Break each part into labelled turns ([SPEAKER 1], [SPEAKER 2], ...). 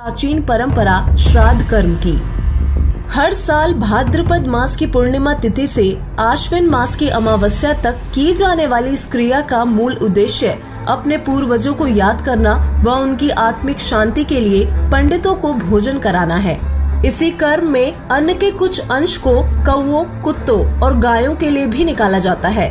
[SPEAKER 1] प्राचीन परंपरा श्राद्ध कर्म की। हर साल भाद्रपद मास की पूर्णिमा तिथि से आश्विन मास की अमावस्या तक की जाने वाली इस क्रिया का मूल उद्देश्य अपने पूर्वजों को याद करना व उनकी आत्मिक शांति के लिए पंडितों को भोजन कराना है। इसी कर्म में अन्न के कुछ अंश को कौओं, कुत्तों और गायों के लिए भी निकाला जाता है।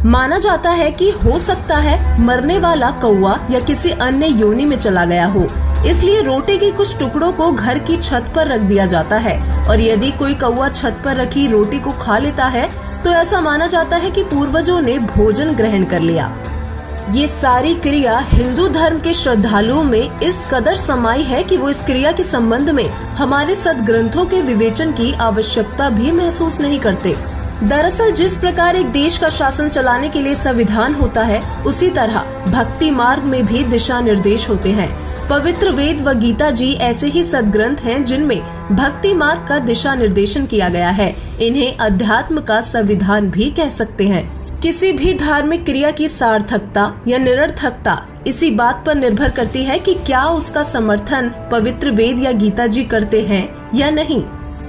[SPEAKER 1] माना जाता है कि हो सकता है मरने वाला कौआ या किसी अन्य योनि में चला गया हो, इसलिए रोटी के कुछ टुकड़ों को घर की छत पर रख दिया जाता है और यदि कोई कौआ छत पर रखी रोटी को खा लेता है तो ऐसा माना जाता है कि पूर्वजों ने भोजन ग्रहण कर लिया। ये सारी क्रिया हिंदू धर्म के श्रद्धालुओं में इस कदर समाई है कि वो इस क्रिया के संबंध में हमारे सदग्रंथों के विवेचन की आवश्यकता भी महसूस नहीं करते। दरअसल जिस प्रकार एक देश का शासन चलाने के लिए संविधान होता है, उसी तरह भक्ति मार्ग में भी दिशा निर्देश होते हैं। पवित्र वेद व गीता जी ऐसे ही सदग्रंथ हैं जिनमें भक्ति मार्ग का दिशा निर्देशन किया गया है। इन्हें अध्यात्म का संविधान भी कह सकते हैं। किसी भी धार्मिक क्रिया की सार्थकता या निरर्थकता इसी बात पर निर्भर करती है कि क्या उसका समर्थन पवित्र वेद या गीता जी करते हैं या नहीं।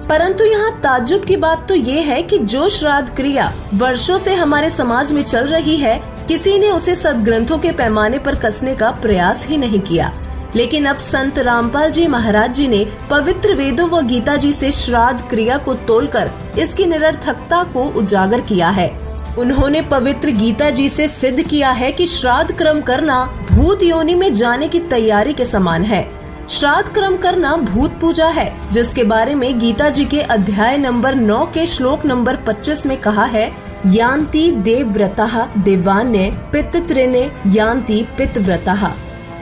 [SPEAKER 1] परंतु यहाँ ताज्जुब की बात तो ये है कि जो श्राद्ध क्रिया वर्षों से हमारे समाज में चल रही है, किसी ने उसे सदग्रंथों के पैमाने पर कसने का प्रयास ही नहीं किया। लेकिन अब संत रामपाल जी महाराज जी ने पवित्र वेदों व गीता जी से श्राद्ध क्रिया को तोलकर इसकी निरर्थकता को उजागर किया है। उन्होंने पवित्र गीता जी से सिद्ध किया है कि श्राद्ध कर्म करना भूत योनि में जाने की तैयारी के समान है। श्राद्ध कर्म करना भूत पूजा है, जिसके बारे में गीता जी के अध्याय नंबर 9 के श्लोक नंबर 25 में कहा है, यान्ति देवव्रतः देवान्य पितृत्रिने यान्ति पितव्रतः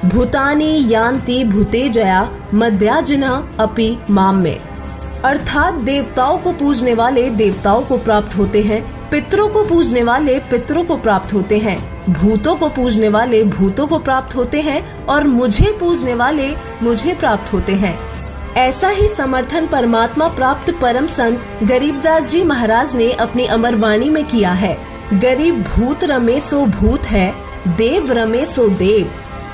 [SPEAKER 1] भूतानि यान्ति भूतेजया मध्याजिनः अपि माम में। अर्थात देवताओं को पूजने वाले देवताओं को प्राप्त होते हैं, पितरों को पूजने वाले पितरों को प्राप्त होते हैं, भूतों को पूजने वाले भूतों को प्राप्त होते हैं और मुझे पूजने वाले मुझे प्राप्त होते हैं। ऐसा ही समर्थन परमात्मा प्राप्त परम संत गरीबदास जी महाराज ने अपनी अमर वाणी में किया है। गरीब भूत रमे सो भूत है, देव रमे सो देव,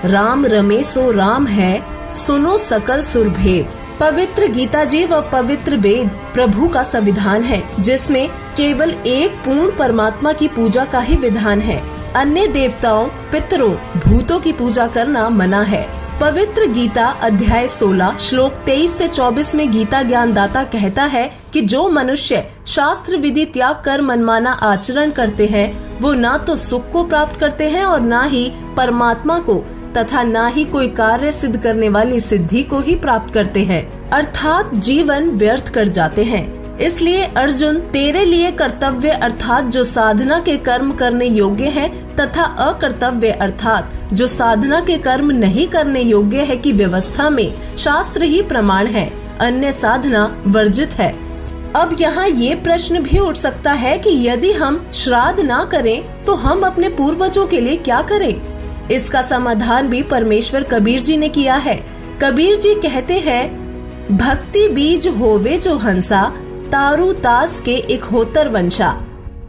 [SPEAKER 1] राम रमे सो राम है, सुनो सकल सुरभेव। पवित्र गीता जी व पवित्र वेद प्रभु का संविधान है, जिसमें केवल एक पूर्ण परमात्मा की पूजा का ही विधान है। अन्य देवताओं, पितरों, भूतों की पूजा करना मना है। पवित्र गीता अध्याय 16 श्लोक 23 से 24 में गीता ज्ञानदाता कहता है कि जो मनुष्य शास्त्र विधि त्याग कर मनमाना आचरण करते हैं, वो ना तो सुख को प्राप्त करते हैं और ना ही परमात्मा को तथा ना ही कोई कार्य सिद्ध करने वाली सिद्धि को ही प्राप्त करते हैं, अर्थात जीवन व्यर्थ कर जाते हैं। इसलिए अर्जुन, तेरे लिए कर्तव्य अर्थात जो साधना के कर्म करने योग्य है तथा अकर्तव्य अर्थात जो साधना के कर्म नहीं करने योग्य है की व्यवस्था में शास्त्र ही प्रमाण है, अन्य साधना वर्जित है। अब यहाँ ये प्रश्न भी उठ सकता है कि यदि हम श्राद्ध ना करें तो हम अपने पूर्वजों के लिए क्या करें। इसका समाधान भी परमेश्वर कबीर जी ने किया है। कबीर जी कहते हैं, भक्ति बीज होवे जो हंसा, तारू तास के एक होतर वंशा।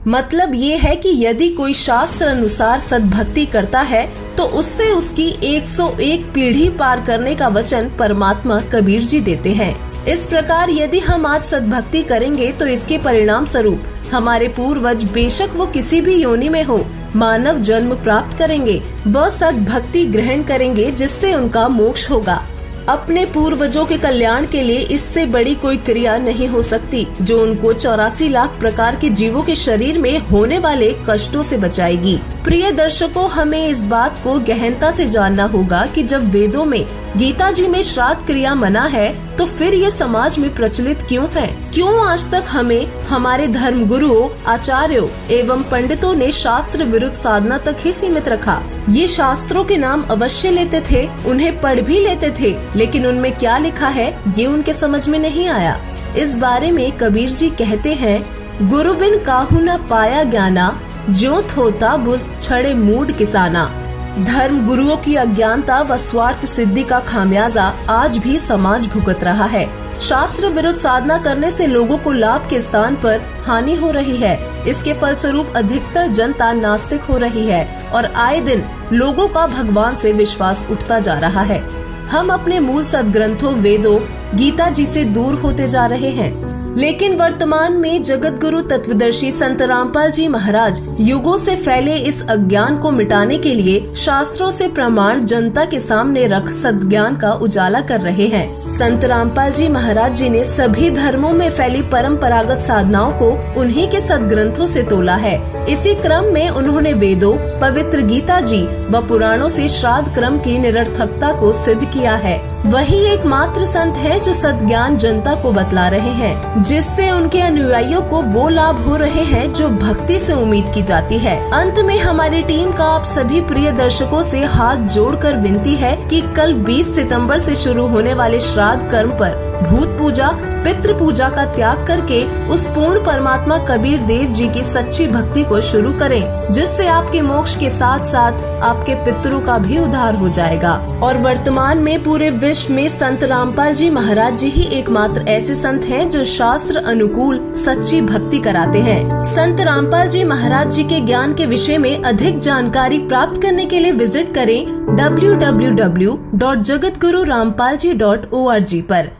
[SPEAKER 1] मतलब ये है कि यदि कोई शास्त्र अनुसार सद्भक्ति करता है तो उससे उसकी 101 पीढ़ी पार करने का वचन परमात्मा कबीर जी देते हैं। इस प्रकार यदि हम आज सद्भक्ति करेंगे तो इसके परिणाम स्वरूप हमारे पूर्वज बेशक वो किसी भी योनि में हो, मानव जन्म प्राप्त करेंगे, वह सद्भक्ति ग्रहण करेंगे जिससे उनका मोक्ष होगा। अपने पूर्वजों के कल्याण के लिए इससे बड़ी कोई क्रिया नहीं हो सकती जो उनको 84 लाख प्रकार के जीवों के शरीर में होने वाले कष्टों से बचाएगी। प्रिय दर्शकों, हमें इस बात को गहनता से जानना होगा कि जब वेदों में गीता जी में श्राद्ध क्रिया मना है तो फिर ये समाज में प्रचलित क्यों है? क्यों आज तक हमें हमारे धर्म गुरुओं, आचार्यों एवं पंडितों ने शास्त्र विरुद्ध साधना तक ही सीमित रखा? ये शास्त्रों के नाम अवश्य लेते थे, उन्हें पढ़ भी लेते थे, लेकिन उनमें क्या लिखा है ये उनके समझ में नहीं आया। इस बारे में कबीर जी कहते हैं, गुरु बिन काहू न पाया ज्ञाना, ज्यों थोता बुझ छड़े मूड किसाना। धर्म गुरुओं की अज्ञानता व स्वार्थ सिद्धि का खामियाजा आज भी समाज भुगत रहा है। शास्त्र विरुद्ध साधना करने से लोगों को लाभ के स्थान पर हानि हो रही है। इसके फलस्वरूप अधिकतर जनता नास्तिक हो रही है और आए दिन लोगों का भगवान से विश्वास उठता जा रहा है। हम अपने मूल सदग्रंथों वेदों गीता जी से दूर होते जा रहे हैं। लेकिन वर्तमान में जगत गुरु तत्वदर्शी संत रामपाल जी महाराज युगों से फैले इस अज्ञान को मिटाने के लिए शास्त्रों से प्रमाण जनता के सामने रख सद्ज्ञान का उजाला कर रहे हैं। संत रामपाल जी महाराज जी ने सभी धर्मों में फैली परंपरागत साधनाओं को उन्हीं के सदग्रंथों से तोला है। इसी क्रम में उन्होंने वेदों, पवित्र गीता जी व पुराणों से श्राद्ध क्रम की निरर्थकता को सिद्ध किया है। वही एकमात्र संत है जो सद्ज्ञान जनता को बतला रहे हैं, जिससे उनके अनुयायियों को वो लाभ हो रहे हैं जो भक्ति से उम्मीद की जाती है। अंत में हमारी टीम का आप सभी प्रिय दर्शकों से हाथ जोड़कर विनती है कि कल 20 सितंबर से शुरू होने वाले श्राद्ध कर्म पर भूत पूजा, पितृ पूजा का त्याग करके उस पूर्ण परमात्मा कबीर देव जी की सच्ची भक्ति को शुरू करें, जिससे आपके मोक्ष के साथ साथ आपके पितरों का भी उद्धार हो जाएगा। और वर्तमान में पूरे विश्व में संत रामपाल जी महाराज जी ही एकमात्र ऐसे संत हैं जो शास्त्र अनुकूल सच्ची भक्ति कराते हैं। संत रामपाल जी महाराज जी के ज्ञान के विषय में अधिक जानकारी प्राप्त करने के लिए विजिट करें www.jagatgururampalji.org पर।